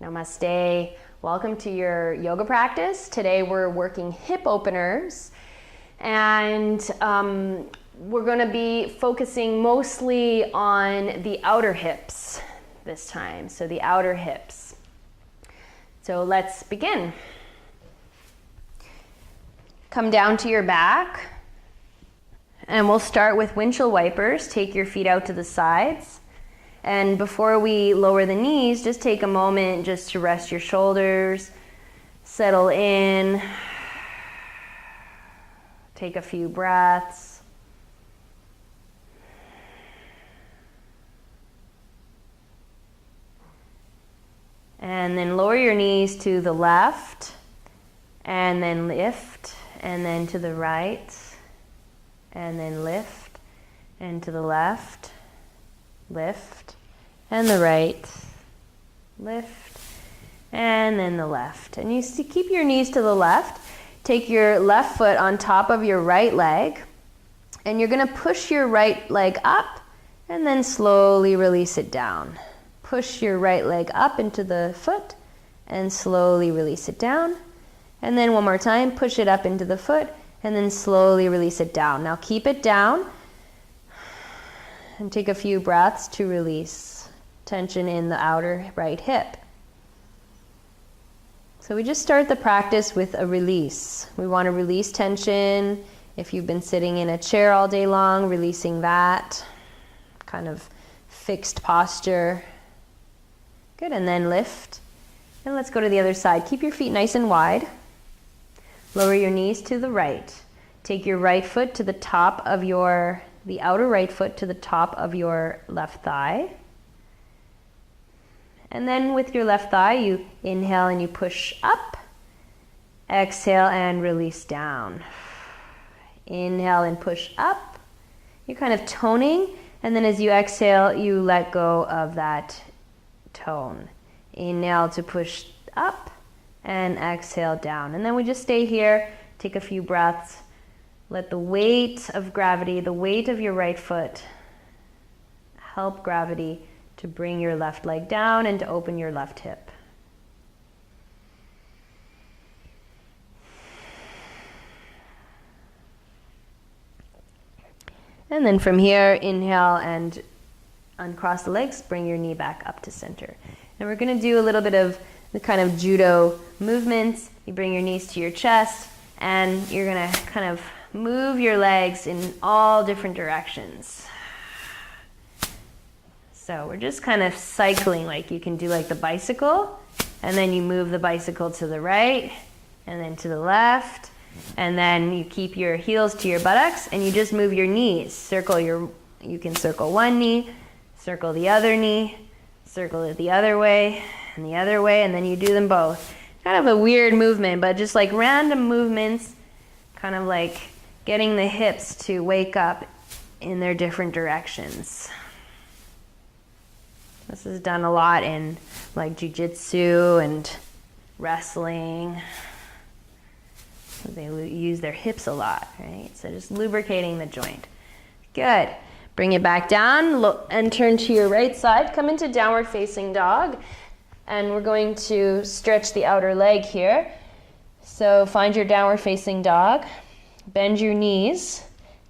Namaste. Welcome to your yoga practice. Today we're working hip openers, and we're going to be focusing mostly on the outer hips this time. So the outer hips. So let's begin. Come down to your back, and we'll start with windshield wipers. Take your feet out to the sides. And before we lower the knees, just take a moment just to rest your shoulders, settle in, take a few breaths. And then lower your knees to the left, and then lift, and then to the right, and then lift, and to the left, lift, and the right, lift, and then the left. And you keep your knees to the left. Take your left foot on top of your right leg, and you're going to push your right leg up, and then slowly release it down. Push your right leg up into the foot, and slowly release it down. And then one more time, push it up into the foot, and then slowly release it down. Now keep it down, and take a few breaths to release tension in the outer right hip. So we just start the practice with a release. We want to release tension. If you've been sitting in a chair all day long, releasing that kind of fixed posture. Good, and then lift. And let's go to the other side. Keep your feet nice and wide. Lower your knees to the right. Take your right foot to the top of the outer right foot to the top of your left thigh. And then with your left thigh, you inhale and you push up. Exhale and release down. Inhale and push up. You're kind of toning, and then as you exhale, you let go of that tone. Inhale to push up, and exhale down. And then we just stay here, take a few breaths. Let the weight of gravity, the weight of your right foot, help gravity to bring your left leg down and to open your left hip. And then from here, inhale and uncross the legs, bring your knee back up to center. And we're going to do a little bit of the kind of judo movements. You bring your knees to your chest, and you're going to kind of move your legs in all different directions. So we're just kind of cycling, like you can do like the bicycle, and then you move the bicycle to the right, and then to the left, and then you keep your heels to your buttocks, and you just move your knees. You can circle one knee, circle the other knee, circle it the other way, and then you do them both. Kind of a weird movement, but just like random movements, kind of like getting the hips to wake up in their different directions. This is done a lot in like jiu-jitsu and wrestling. They use their hips a lot, right? So just lubricating the joint. Good. Bring it back down and turn to your right side. Come into downward facing dog. And we're going to stretch the outer leg here. So find your downward facing dog. Bend your knees.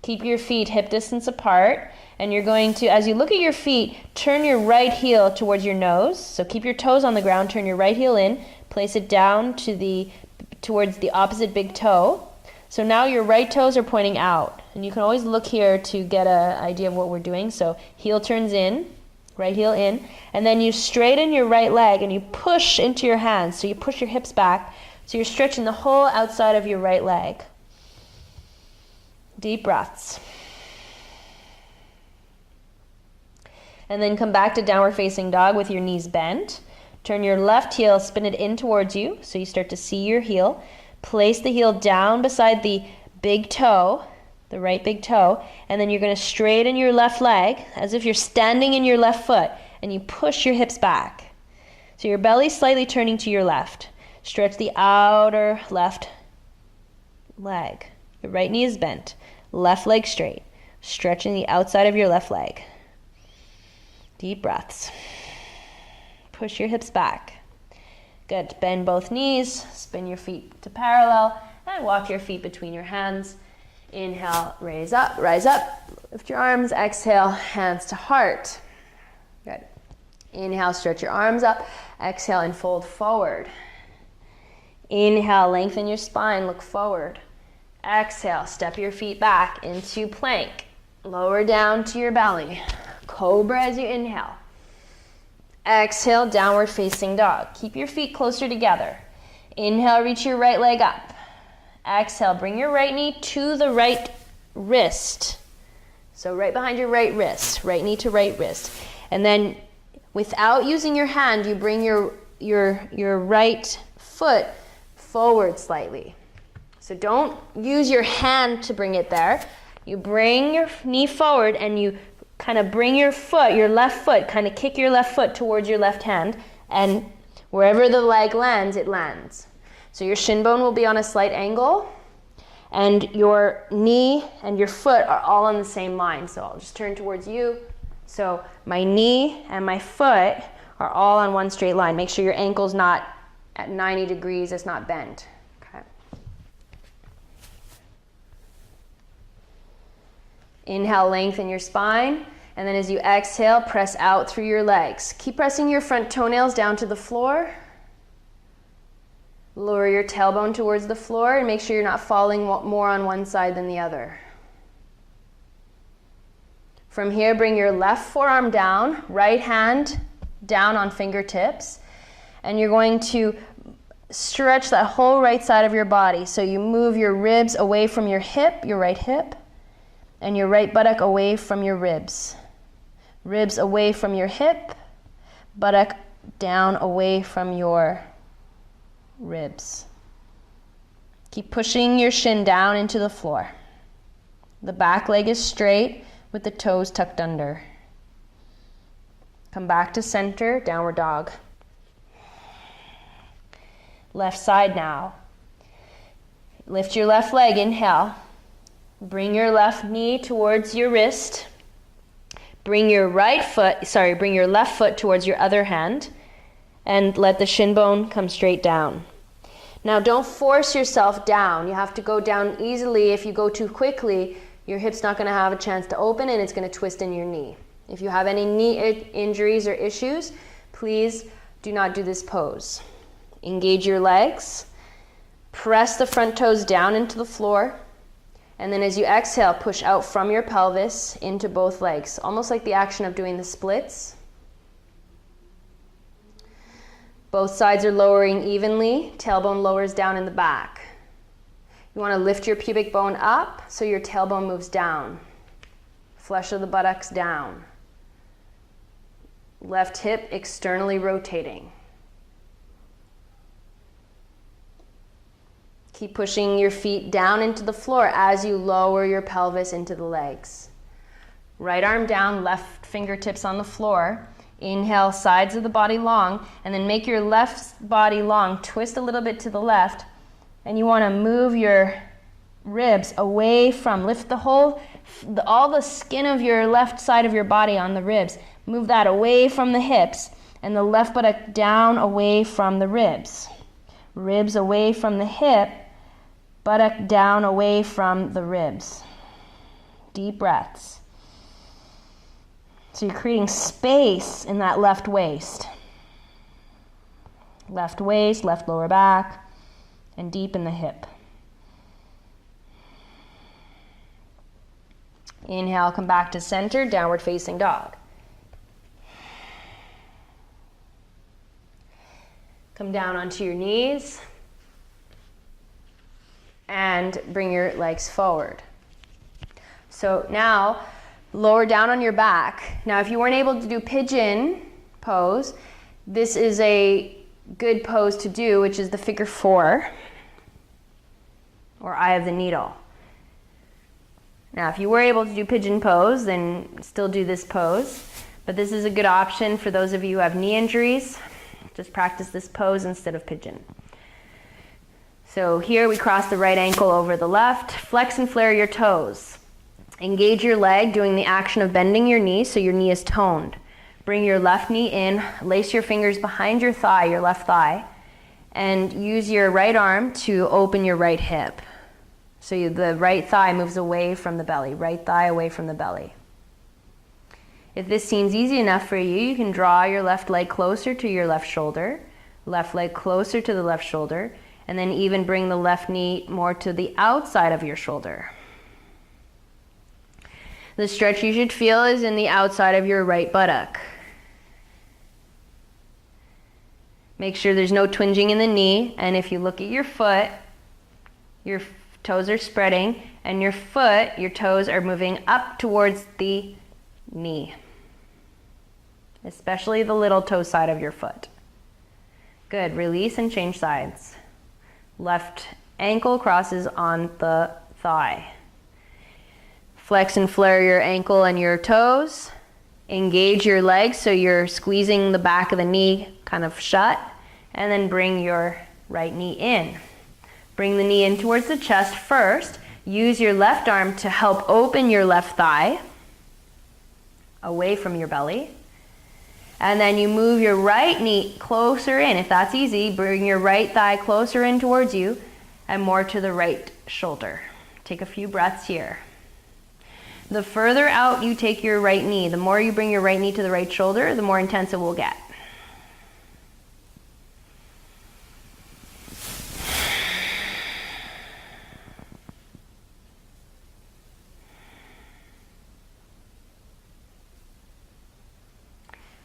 Keep your feet hip distance apart. And you're going to, as you look at your feet, turn your right heel towards your nose. So keep your toes on the ground, turn your right heel in, place it down towards the opposite big toe. So now your right toes are pointing out. And you can always look here to get an idea of what we're doing. So heel turns in, right heel in, and then you straighten your right leg and you push into your hands. So you push your hips back. So you're stretching the whole outside of your right leg. Deep breaths. And then come back to downward facing dog with your knees bent. Turn your left heel, spin it in towards you, so you start to see your heel. Place the heel down beside the big toe, the right big toe, and then you're going to straighten your left leg as if you're standing in your left foot, and you push your hips back. So your belly's slightly turning to your left. Stretch the outer left leg. Your right knee is bent. Left leg straight. Stretching the outside of your left leg. Deep breaths. Push your hips back. Good. Bend both knees, spin your feet to parallel, and walk your feet between your hands. Inhale, raise up, rise up. Lift your arms, exhale, hands to heart. Good. Inhale, stretch your arms up. Exhale, and fold forward. Inhale, lengthen your spine, look forward. Exhale, step your feet back into plank. Lower down to your belly. Cobra as you inhale. Exhale, downward facing dog. Keep your feet closer together. Inhale, reach your right leg up. Exhale, bring your right knee to the right wrist. So right behind your right wrist, right knee to right wrist. And then without using your hand, you bring your right foot forward slightly. So don't use your hand to bring it there. You bring your knee forward and you kind of bring your foot, your left foot, kind of kick your left foot towards your left hand, and wherever the leg lands, it lands. So your shin bone will be on a slight angle, and your knee and your foot are all on the same line. So I'll just turn towards you. So my knee and my foot are all on one straight line. Make sure your ankle's not at 90 degrees, it's not bent. Okay. Inhale, lengthen your spine. And then as you exhale, press out through your legs. Keep pressing your front toenails down to the floor. Lower your tailbone towards the floor and make sure you're not falling more on one side than the other. From here, bring your left forearm down, right hand down on fingertips, and you're going to stretch that whole right side of your body. So you move your ribs away from your hip, your right hip, and your right buttock away from your ribs. Ribs away from your hip, buttock down away from your ribs. Keep pushing your shin down into the floor. The back leg is straight with the toes tucked under. Come back to center, downward dog. Left side now. Lift your left leg, inhale. Bring your left knee towards your wrist. Bring your left foot towards your other hand and let the shin bone come straight down. Now don't force yourself down. You have to go down easily. If you go too quickly, your hip's not going to have a chance to open and it's going to twist in your knee. If you have any knee injuries or issues, please do not do this pose. Engage your legs. Press the front toes down into the floor. And then as you exhale, push out from your pelvis into both legs, almost like the action of doing the splits. Both sides are lowering evenly. Tailbone lowers down in the back. You want to lift your pubic bone up so your tailbone moves down. Flesh of the buttocks down. Left hip externally rotating. Keep pushing your feet down into the floor as you lower your pelvis into the legs. Right arm down, left fingertips on the floor. Inhale, sides of the body long, and then make your left body long. Twist a little bit to the left, and you want to move your ribs away from, lift all the skin of your left side of your body on the ribs. Move that away from the hips, and the left buttock down away from the ribs. Ribs away from the hip, buttock down away from the ribs. Deep breaths. So you're creating space in that left waist. Left waist, left lower back, and deep in the hip. Inhale, come back to center, downward facing dog. Come down onto your knees and bring your legs forward. So now, lower down on your back. Now, if you weren't able to do pigeon pose, this is a good pose to do, which is the figure 4, or eye of the needle. Now, if you were able to do pigeon pose, then still do this pose. But this is a good option for those of you who have knee injuries. Just practice this pose instead of pigeon. So here we cross the right ankle over the left. Flex and flare your toes. Engage your leg, doing the action of bending your knee so your knee is toned. Bring your left knee in, lace your fingers behind your thigh, your left thigh, and use your right arm to open your right hip. So the right thigh moves away from the belly, right thigh away from the belly. If this seems easy enough for you, you can draw your left leg closer to your left shoulder, left leg closer to the left shoulder, and then even bring the left knee more to the outside of your shoulder. The stretch you should feel is in the outside of your right buttock. Make sure there's no twinging in the knee, and if you look at your foot, your toes are spreading, and your foot, your toes are moving up towards the knee, especially the little toe side of your foot. Good, release and change sides. Left ankle crosses on the thigh. Flex and flare your ankle and your toes. Engage your legs so you're squeezing the back of the knee kind of shut, and then bring your right knee in. Bring the knee in towards the chest first. Use your left arm to help open your left thigh away from your belly. And then you move your right knee closer in. If that's easy, bring your right thigh closer in towards you and more to the right shoulder. Take a few breaths here. The further out you take your right knee, the more you bring your right knee to the right shoulder, the more intense it will get.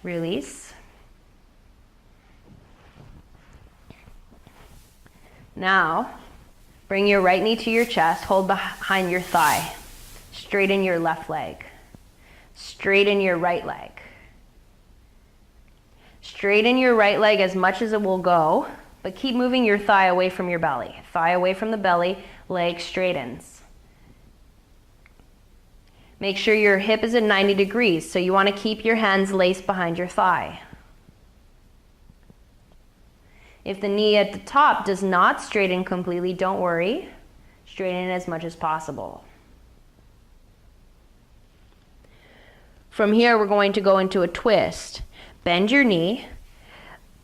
Release. Now, bring your right knee to your chest, hold behind your thigh. Straighten your left leg. Straighten your right leg. Straighten your right leg as much as it will go, but keep moving your thigh away from your belly. Thigh away from the belly, leg straightens. Make sure your hip is at 90 degrees, so you want to keep your hands laced behind your thigh. If the knee at the top does not straighten completely, don't worry. Straighten it as much as possible. From here, we're going to go into a twist. Bend your knee,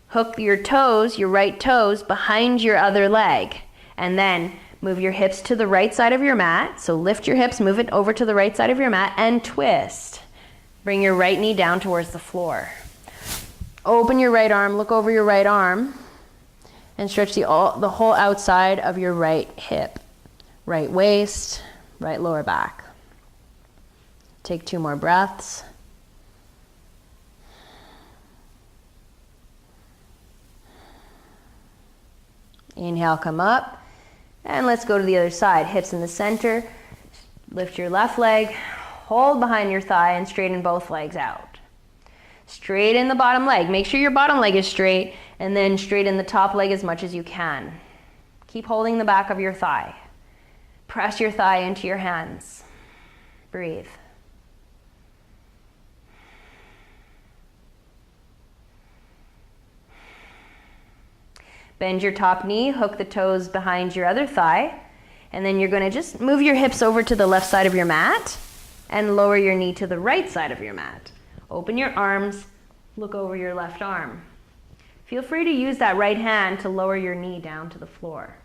hook your toes, your right toes, behind your other leg, and then move your hips to the right side of your mat. So lift your hips, move it over to the right side of your mat, and twist. Bring your right knee down towards the floor. Open your right arm, look over your right arm, and stretch the whole outside of your right hip. Right waist, right lower back. Take 2 more breaths. Inhale, come up. And let's go to the other side. Hips in the center. Lift your left leg. Hold behind your thigh and straighten both legs out. Straighten the bottom leg. Make sure your bottom leg is straight, and then straighten the top leg as much as you can. Keep holding the back of your thigh. Press your thigh into your hands. Breathe. Bend your top knee, hook the toes behind your other thigh, and then you're going to just move your hips over to the left side of your mat and lower your knee to the right side of your mat. Open your arms, look over your left arm. Feel free to use that right hand to lower your knee down to the floor.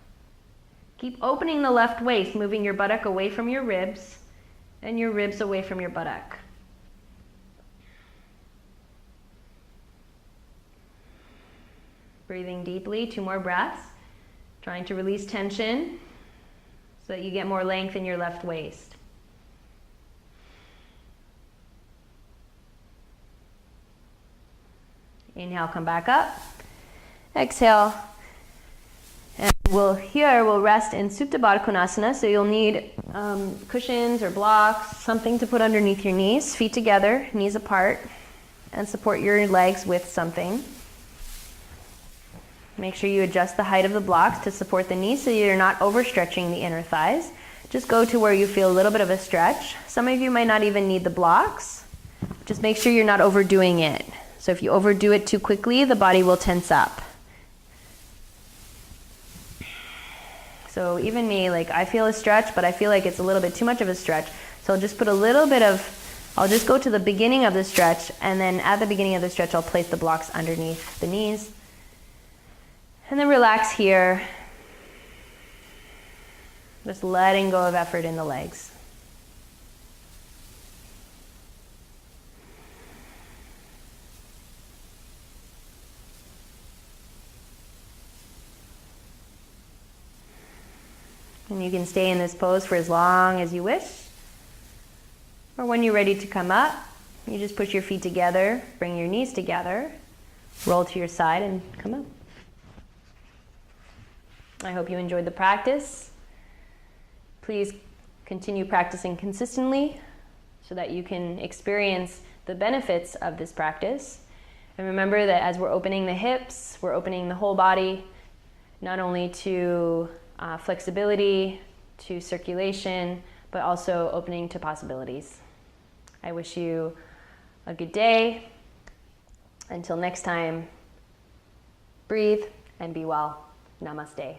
Keep opening the left waist, moving your buttock away from your ribs and your ribs away from your buttock. Breathing deeply, 2 more breaths. Trying to release tension so that you get more length in your left waist. Inhale, come back up. Exhale. And we'll rest in Supta Baddha Konasana, so you'll need cushions or blocks, something to put underneath your knees, feet together, knees apart, and support your legs with something. Make sure you adjust the height of the blocks to support the knees so you're not overstretching the inner thighs. Just go to where you feel a little bit of a stretch. Some of you might not even need the blocks. Just make sure you're not overdoing it. So if you overdo it too quickly, the body will tense up. So even me, I feel a stretch, but I feel like it's a little bit too much of a stretch. So I'll just put a little bit I'll just go to the beginning of the stretch, and then at the beginning of the stretch, I'll place the blocks underneath the knees. And then relax here. Just letting go of effort in the legs. And you can stay in this pose for as long as you wish. Or when you're ready to come up, you just push your feet together, bring your knees together, roll to your side and come up. I hope you enjoyed the practice. Please continue practicing consistently so that you can experience the benefits of this practice. And remember that as we're opening the hips, we're opening the whole body, not only to flexibility, to circulation, but also opening to possibilities. I wish you a good day. Until next time, breathe and be well. Namaste.